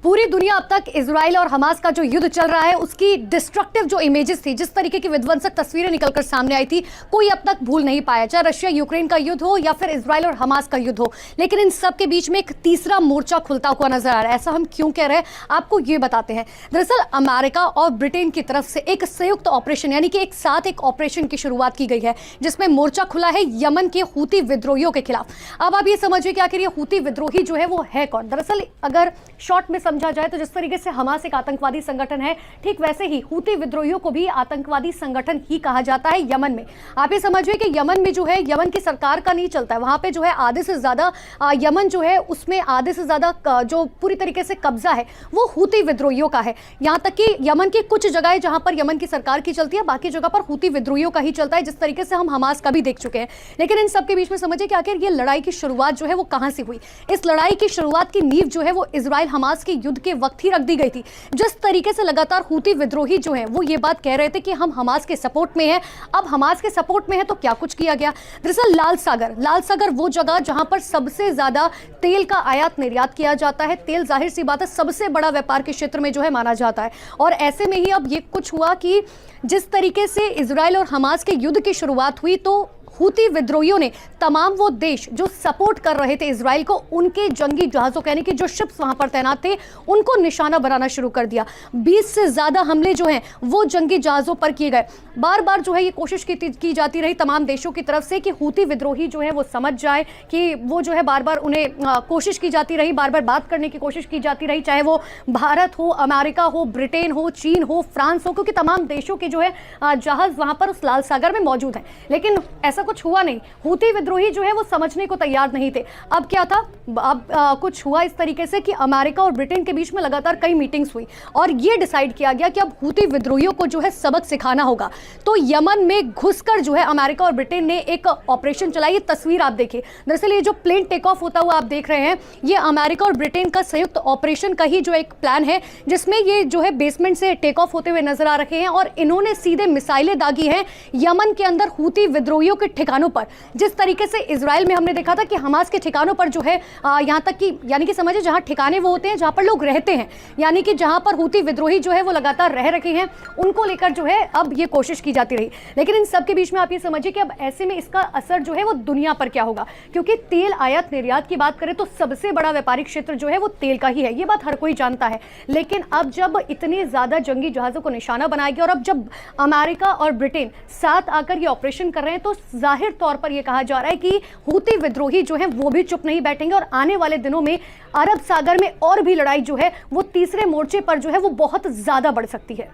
पूरी दुनिया अब तक इजराइल और हमास का जो युद्ध चल रहा है उसकी डिस्ट्रक्टिव जो इमेजेस थी, जिस तरीके की विध्वंसक तस्वीरें निकलकर सामने आई थी, कोई अब तक भूल नहीं पाया। चाहे रशिया यूक्रेन का युद्ध हो या फिर इजराइल और हमास का युद्ध हो, लेकिन इन सब के बीच में एक तीसरा मोर्चा खुलता हुआ नजर आ रहा है। ऐसा हम क्यों कह रहे हैं, आपको ये बताते हैं। दरअसल अमेरिका और ब्रिटेन की तरफ से एक संयुक्त ऑपरेशन यानी कि एक साथ एक ऑपरेशन की शुरुआत की गई है, जिसमें मोर्चा खुला है यमन के हूती विद्रोहियों के खिलाफ। अब आप ये समझिए कि आखिर ये हूती विद्रोही जो है वो है कौन। दरअसल अगर शॉर्ट में समझा जाए तो जिस तरीके से हमास एक आतंकवादी संगठन है, ठीक वैसे ही हूती विद्रोहियों को भी आतंकवादी संगठन ही कहा जाता है यमन में। आप ये समझिए कि यमन में जो है, यमन की सरकार का नहीं चलता है, वहां पे जो है आधे से ज्यादा यमन जो है उसमें आधे से ज्यादा जो पूरी तरीके से कब्जा है वो हूती विद्रोहियों का है। यहां तक कि यमन की कुछ जगह जहां पर यमन की सरकार की चलती है, बाकी जगह पर हूती विद्रोहियों का ही चलता है, जिस तरीके से हम हमास का भी देख चुके हैं। लेकिन इन सब के बीच में समझिए कि आखिर ये लड़ाई की शुरुआत जो है वो कहां से हुई। इस लड़ाई की शुरुआत की नींव जो है वो इजराइल हमास के युद्ध के वक्त ही रख दी गई थी। जिस तरीके से लगातार हूती विद्रोही जो है वो ये बात कह रहे थे कि हम हमास के सपोर्ट में हैं। अब हमास के सपोर्ट में है तो क्या कुछ किया गया। दरअसल लाल सागर वो जगह जहां पर सबसे ज्यादा तेल का आयात निर्यात किया जाता है। तेल जाहिर सी बात है सबसे बड़ा व्यापार के क्षेत्र में जो है माना जाता है, और ऐसे में ही अब ये कुछ हुआ कि जिस तरीके से इजराइल और हमास के युद्ध की शुरुआत हुई तो हूती विद्रोहियों ने तमाम वो देश जो सपोर्ट कर रहे थे इजराइल को, उनके जंगी जहाजों यानी कि जो शिप्स वहां पर तैनात थे, उनको निशाना बनाना शुरू कर दिया। 20 से ज्यादा हमले जो हैं वो जंगी जहाजों पर किए गए। बार बार जो है ये कोशिश की जाती रही तमाम देशों की तरफ से कि हूती विद्रोही जो है वो समझ जाए, कि वो जो है बार बार उन्हें कोशिश की जाती रही, बार बार बात करने की कोशिश की जाती रही, चाहे वो भारत हो, अमेरिका हो, ब्रिटेन हो, चीन हो, फ्रांस हो, क्योंकि तमाम देशों के जो है जहाज वहां पर उस लाल सागर में मौजूद हैं। लेकिन ऐसा कुछ हुआ नहीं। हूती विद्रोही जो है वो समझने को तैयार नहीं थे। अब क्या था, अब कुछ हुआ इस तरीके से कि अमेरिका और ब्रिटेन के बीच में लगातार कई मीटिंग्स हुई और ये डिसाइड किया गया कि अब हूती विद्रोहियों को जो है सबक सिखाना होगा। तो यमन में घुसकर जो है अमेरिका और ब्रिटेन ने एक ऑपरेशन चलाई। ये तस्वीर आप देखिए। दरअसल ये जो प्लेन टेक ऑफ होता हुआ आप देख रहे हैं, ये अमेरिका और ब्रिटेन का संयुक्त ऑपरेशन का ही जो एक प्लान है, जिसमें ये जो है बेसमेंट से टेक ऑफ होते हुए नजर आ रहे हैं और इन्होंने सीधे मिसाइलें दागी हैं यमन के अंदर हूती विद्रोहियों के ठिकानों पर। जिस तरीके से इजराइल में हमने देखा था कि हमास के ठिकानों पर जो है यहां तक कि यानी कि समझिए जहां ठिकाने वो होते हैं जहां पर लोग रहते हैं, यानी कि जहां पर हूती विद्रोही जो है वो लगातार रह रखे हैं, उनको लेकर जो है अब ये कोशिश की जाती रही। लेकिन इन सब के बीच में आप ये समझिए कि अब ऐसे में इसका असर जो है वो दुनिया पर क्या होगा, क्योंकि तेल आयात निर्यात की बात करें तो सबसे बड़ा व्यापारिक क्षेत्र जो है वो तेल का ही है। ये बात हर कोई जानता है। लेकिन अब जब इतने ज्यादा जंगी जहाजों को निशाना बनाया गया और अब जब अमेरिका और ब्रिटेन साथ आकर ये ऑपरेशन कर रहे हैं, तो जाहिर तौर पर यह कहा जा रहा है कि हूती विद्रोही जो है वो भी चुप नहीं बैठेंगे और आने वाले दिनों में अरब सागर में और भी लड़ाई जो है वो तीसरे मोर्चे पर जो है वो बहुत ज्यादा बढ़ सकती है।